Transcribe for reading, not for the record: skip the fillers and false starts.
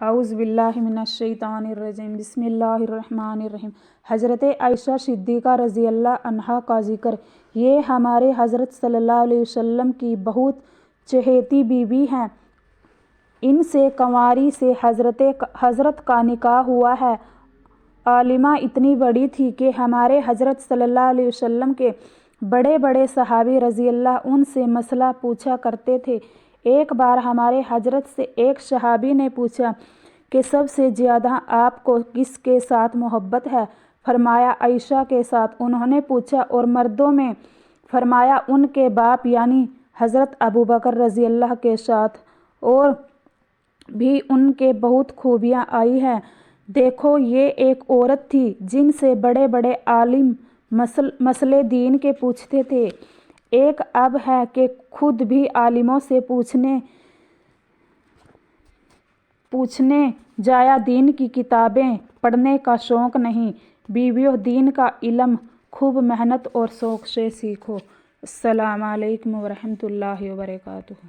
औज़ु बिल्लाहि मिनश्शैतानिर्रजीम बिस्मिल्लाहिर्रहमानिर्रहीम। हज़रत आयशा सिद्दीक़ा रज़ी अल्लाह अन्हा का ज़िक्र। ये हमारे हज़रत सल्लल्लाहु अलैहि वसल्लम की बहुत चहेती बीवी हैं। इनसे कंवारी से हज़रत का निकाह हुआ है। आलिमा इतनी बड़ी थी कि हमारे हज़रत सल्लल्लाहु अलैहि वसल्लम के बड़े बड़े सहाबी रज़ी अल्लाह उनसे मसला पूछा करते थे। एक बार हमारे हज़रत से एक सहाबी ने पूछा कि सबसे ज़्यादा आपको किसके साथ मोहब्बत है? फरमाया आयशा के साथ। उन्होंने पूछा और मर्दों में? फरमाया उनके बाप यानी हज़रत अबू बकर रज़ी अल्लाह के साथ। और भी उनके बहुत खूबियाँ आई हैं। देखो, ये एक औरत थी जिनसे बड़े बड़े आलिम मसले दीन के पूछते थे। एक अब है कि खुद भी आलिमों से पूछने जाया, दीन की किताबें पढ़ने का शौक़ नहीं। बीवियों, दीन का इल्म खूब मेहनत और शौक़ से सीखो। अस्सलामु अलैकुम व रहमतुल्लाहि व बरकातुहू।